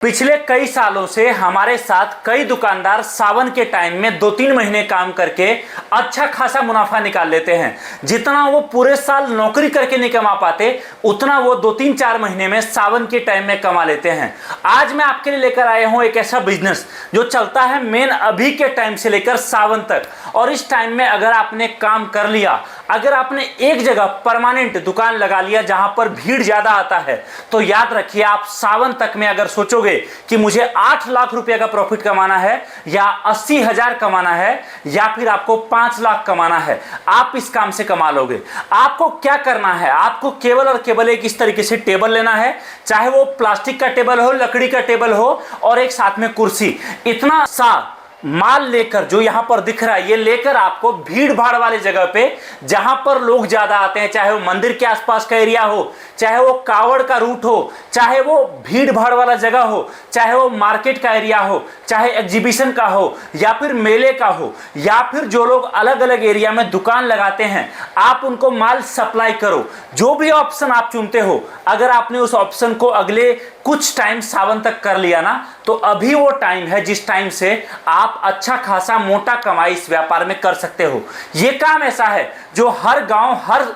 पिछले कई सालों से हमारे साथ कई दुकानदार सावन के टाइम में 2-3 महीने काम करके अच्छा खासा मुनाफा निकाल लेते हैं। जितना वो पूरे साल नौकरी करके नहीं कमा पाते उतना वो 2-3-4 महीने में सावन के टाइम में कमा लेते हैं। आज मैं आपके लिए लेकर आया हूं एक ऐसा बिजनेस जो चलता है मेन अभी के टाइम से लेकर सावन तक। और इस टाइम में अगर आपने काम कर लिया, अगर आपने एक जगह परमानेंट दुकान लगा लिया जहां पर भीड़ ज्यादा आता है, तो याद रखिए आप सावन तक में अगर सोचोगे कि मुझे 8 लाख रुपए का प्रॉफिट कमाना है या 80,000 कमाना है या फिर आपको 5 लाख कमाना है, आप इस काम से कमा लोगे। आपको क्या करना है, आपको केवल और केवल एक इस तरीके से टेबल लेना है, चाहे वो प्लास्टिक का टेबल हो, लकड़ी का टेबल हो और एक साथ में कुर्सी। इतना सा माल लेकर जो यहां पर दिख रहा है, ये लेकर आपको भीड़ भाड़ वाले जगह पे जहां पर लोग ज्यादा आते हैं, चाहे वो मंदिर के आसपास का एरिया हो, चाहे वो कावड़ का रूट हो, चाहे वो भीड़ भाड़ वाला जगह हो, चाहे वो मार्केट का एरिया हो, चाहे एग्जीबिशन का हो या फिर मेले का हो, या फिर जो लोग अलग अलग एरिया में दुकान लगाते हैं, आप उनको माल सप्लाई करो। जो भी ऑप्शन आप चुनते हो, अगर आपने उस ऑप्शन को अगले कुछ टाइम सावन तक कर लिया ना, तो अभी वो टाइम है जिस टाइम से आप अच्छा खासा मोटा कमाई इस व्यापार में कर सकते हो। ये काम ऐसा है जो हर गांव, हर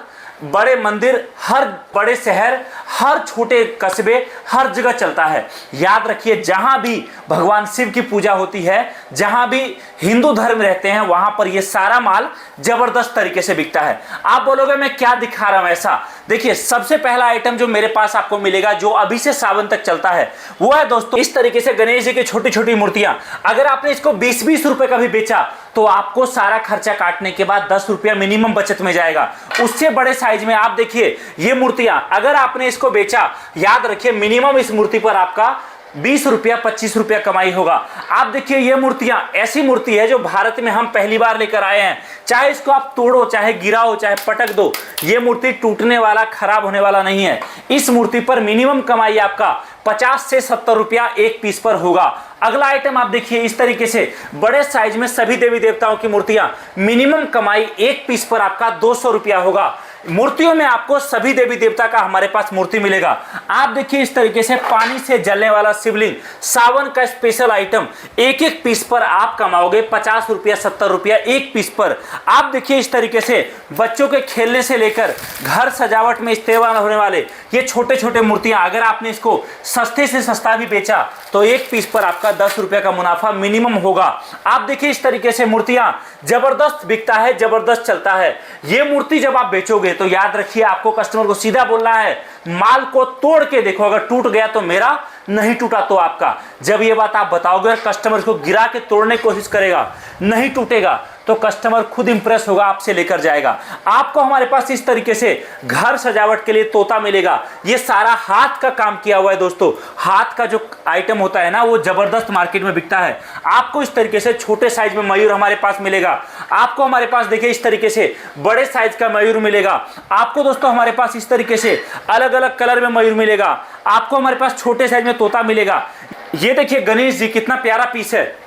बड़े मंदिर, हर बड़े शहर, हर छोटे कस्बे, हर जगह चलता है। याद रखिए, जहां भी भगवान शिव की पूजा होती है, जहां भी हिंदू धर्म रहते हैं, वहां पर यह सारा माल जबरदस्त तरीके से बिकता है। आप बोलोगे मैं क्या दिखा रहा हूं ऐसा? देखिए, सबसे पहला आइटम जो मेरे पास आपको मिलेगा, जो अभी से सावन तक चलता है, वो है दोस्तों इस तरीके से गणेश जी की छोटी छोटी मूर्तियां। अगर आपने इसको 20-20 रुपए का भी बेचा तो आपको सारा खर्चा काटने के बाद 10 रुपया मिनिमम बचत में जाएगा। उससे बड़े साइज में आप देखिए ये मूर्तियां, अगर आपने इसको बेचा, याद रखिए मिनिमम इस मूर्ति पर आपका 20 रुपया 25 रुपया कमाई होगा। आप देखिए ये मूर्तियां, ऐसी मूर्ति है जो भारत में हम पहली बार लेकर आए हैं। चाहे इसको आप तोड़ो, चाहे गिराओ, चाहे पटक दो, ये मूर्ति टूटने वाला, खराब होने वाला नहीं है। इस मूर्ति पर मिनिमम कमाई आपका 50 से 70 रुपया एक पीस पर होगा। अगला आइटम आप देखिए इस तरीके से बड़े साइज में सभी देवी देवताओं की मूर्तियां, मिनिमम कमाई एक पीस पर आपका 200 रुपया होगा। मूर्तियों में आपको सभी देवी देवता का हमारे पास मूर्ति मिलेगा। आप देखिए इस तरीके से पानी से जलने वाला शिवलिंग, सावन का स्पेशल आइटम, एक एक पीस पर आप कमाओगे 50 रुपया 70 रुपया एक पीस पर। आप देखिए इस तरीके से बच्चों के खेलने से लेकर घर सजावट में इस्तेमाल होने वाले ये छोटे छोटे मूर्तियां, अगर आपने इसको सस्ते से सस्ता भी बेचा तो एक पीस पर आपका 10 रुपया का मुनाफा मिनिमम होगा। आप देखिए इस तरीके से मूर्तियां जबरदस्त बिकता है, जबरदस्त चलता है। ये मूर्ति जब आप बेचोगे तो याद रखिए आपको कस्टमर को सीधा बोलना है, माल को तोड़ के देखो, अगर टूट गया तो मेरा, नहीं टूटा तो आपका। जब ये बात आप बताओगे, कस्टमर को गिरा के तोड़ने की कोशिश करेगा, नहीं टूटेगा तो कस्टमर खुद इंप्रेस होगा, आपसे लेकर जाएगा। आपको हमारे पास इस तरीके से घर सजावट के लिए तोता मिलेगा। ये सारा हाथ का काम किया हुआ है दोस्तों। हाथ का जो आइटम होता है ना, वो जबरदस्त मार्केट में बिकता है। आपको इस तरीके से छोटे साइज में मयूर हमारे पास मिलेगा। आपको हमारे पास देखिए इस तरीके से बड़े साइज का मयूर मिलेगा। आपको दोस्तों हमारे पास इस तरीके से अलग अलग कलर में मयूर मिलेगा। आपको हमारे पास छोटे साइज में तोता मिलेगा। ये देखिए गणेश जी, कितना प्यारा पीस है,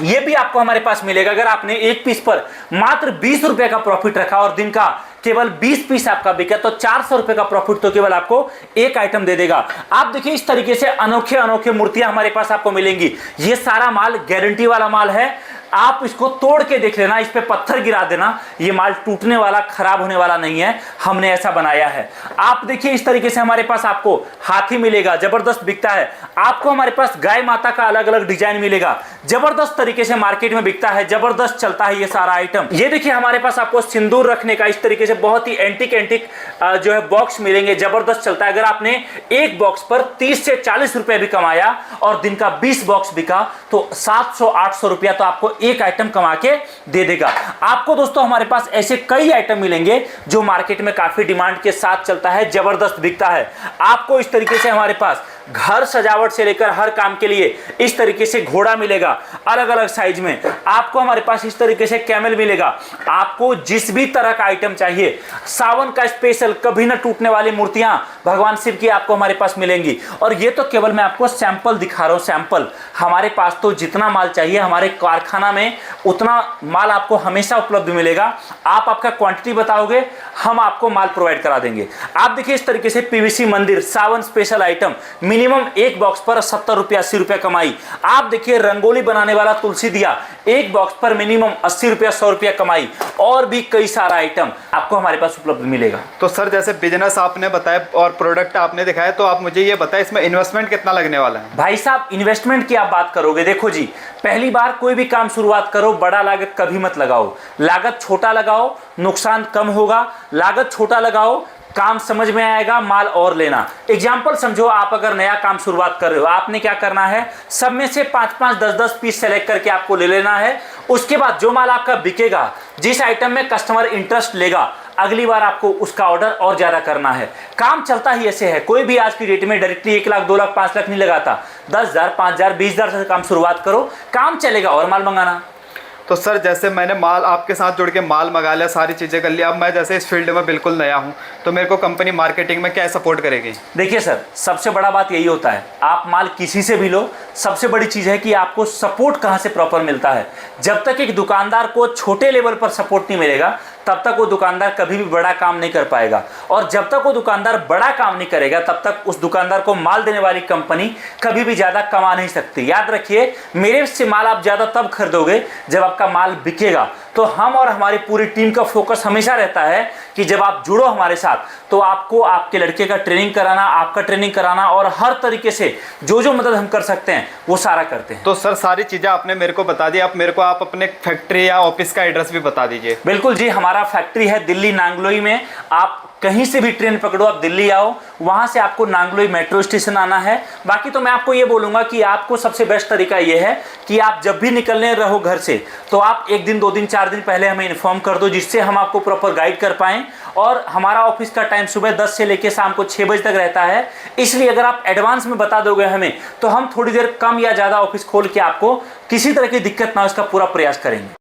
ये भी आपको हमारे पास मिलेगा। अगर आपने एक पीस पर मात्र 20 रुपए का प्रॉफिट रखा और दिन का केवल 20 पीस आपका बिका, तो 400 रुपए का प्रॉफिट तो केवल आपको एक आइटम दे देगा। आप देखिए इस तरीके से अनोखे अनोखे मूर्तियां हमारे पास आपको मिलेंगी। ये सारा माल गारंटी वाला माल है। आप इसको तोड़ के देख लेना, इस पे पत्थर गिरा देना, ये माल टूटने वाला, खराब होने वाला नहीं है, हमने ऐसा बनाया है। आप देखिए इस तरीके से हमारे पास आपको हाथी मिलेगा, जबरदस्त बिकता है। आपको हमारे पास गाय माता का अलग अलग डिजाइन मिलेगा, जबरदस्त तरीके से मार्केट में बिकता है, जबरदस्त चलता है ये सारा आइटम। ये देखिए हमारे पास आपको सिंदूर रखने का इस तरीके से बहुत ही एंटिक जो है बॉक्स मिलेंगे, जबरदस्त चलता है। अगर आपने एक बॉक्स पर 30 से 40 रुपए भी कमाया और दिन का 20 बॉक्स बिका, तो 700-800 रुपया तो आपको एक आइटम कमा के दे देगा। आपको दोस्तों हमारे पास ऐसे कई आइटम मिलेंगे जो मार्केट में काफी डिमांड के साथ चलता है, जबरदस्त बिकता है। आपको इस तरीके से हमारे पास घर सजावट से लेकर हर काम के लिए इस तरीके से घोड़ा मिलेगा अलग अलग साइज में। आपको हमारे पास इस तरीके से कैमल मिलेगा। आपको जिस भी तरह का आइटम चाहिए, सावन का स्पेशल कभी न टूटने वाली मूर्तियां भगवान शिव की आपको हमारे पास मिलेंगी। और ये तो केवल मैं आपको सैंपल दिखा रहा हूं, सैंपल। हमारे पास तो जितना माल चाहिए हमारे कारखाना में उतना माल आपको हमेशा उपलब्ध मिलेगा। आप आपका क्वांटिटी बताओगे, हम आपको माल प्रोवाइड करा देंगे। आप देखिए इस तरीके से पीवीसी मंदिर सावन स्पेशल आइटम मिनिमम एक बॉक्स पर 70 रुपया 80 रुपया कमाई। आप देखिए रंगोली बनाने वाला तुलसी दिया, एक बॉक्स पर मिनिमम 80 रुपया 100 रुपया कमाई। और भी कई सारा आइटम आपको हमारे पास उपलब्ध मिलेगा। तो सर जैसे बिजनेस आपने बताया और प्रोडक्ट आपने दिखाया, तो आप मुझे ये बताएं इसमें इन्वेस्टमेंट कितना लगने वाला है? भाई साहब इन्वेस्टमेंट की आप बात करोगे, देखो जी, पहली बार कोई भी काम शुरुआत करो बड़ा लागत कभी मत लगाओ। लागत छोटा लगाओ, नुकसान कम होगा। लागत छोटा लगाओ, काम समझ में आएगा, माल और लेना। एग्जाम्पल समझो, आप अगर नया काम शुरुआत कर रहे हो, आपने क्या करना है, सब में से 5-5 10-10 पीस सेलेक्ट करके आपको ले लेना है। उसके बाद जो माल आपका बिकेगा, जिस आइटम में कस्टमर इंटरेस्ट लेगा, अगली बार आपको उसका ऑर्डर और ज्यादा करना है। काम चलता ही ऐसे है, कोई भी आज की डेट में डायरेक्टली 1 लाख 2 लाख 5 लाख नहीं लगाता। 10,000 5,000 20,000 से काम शुरुआत करो, काम चलेगा और माल मंगाना। तो सर जैसे मैंने माल आपके साथ जुड़ के माल मंगा लिया, सारी चीज़ें कर लिया, अब मैं जैसे इस फील्ड में बिल्कुल नया हूँ, तो मेरे को कंपनी मार्केटिंग में क्या सपोर्ट करेगी? देखिए सर, सबसे बड़ा बात यही होता है, आप माल किसी से भी लो, सबसे बड़ी चीज़ है कि आपको सपोर्ट कहाँ से प्रॉपर मिलता है। जब तक एक दुकानदार को छोटे लेवल पर सपोर्ट नहीं मिलेगा, तब तक वो दुकानदार कभी भी बड़ा काम नहीं कर पाएगा। और जब तक वो दुकानदार बड़ा काम नहीं करेगा, तब तक उस दुकानदार को माल देने वाली कंपनी कभी भी ज़्यादा कमा नहीं सकती। याद रखिए, मेरे से माल आप ज़्यादा तब खरीदोगे जब आपका माल बिकेगा। तो हम और हमारी पूरी टीम का फोकस हमेशा रहता है कि जब आप जुड़ो हमारे साथ, तो आपको आपके लड़के का ट्रेनिंग कराना, आपका ट्रेनिंग कराना, और हर तरीके से जो जो मदद हम कर सकते हैं वो सारा करते हैं। तो सर सारी चीज़ें आपने मेरे को बता दी, आप मेरे को आप अपने फैक्ट्री या ऑफिस का एड्रेस भी बता दीजिए। बिल्कुल जी, हमारा फैक्ट्री है दिल्ली नांगलोई में। आप कहीं से भी ट्रेन पकड़ो, आप दिल्ली आओ, वहां से आपको नांगलोई मेट्रो स्टेशन आना है। बाकी तो मैं आपको ये बोलूंगा कि आपको सबसे बेस्ट तरीका ये है कि आप जब भी निकलने रहो घर से, तो आप 1 दिन 2 दिन 4 दिन पहले हमें इन्फॉर्म कर दो, जिससे हम आपको प्रॉपर गाइड कर पाएं। और हमारा ऑफिस का टाइम सुबह 10 से लेकर शाम को 6 बजे तक रहता है, इसलिए अगर आप एडवांस में बता दोगे हमें, तो हम थोड़ी देर कम या ज़्यादा ऑफिस खोल के आपको किसी तरह की दिक्कत ना हो, इसका पूरा प्रयास करेंगे।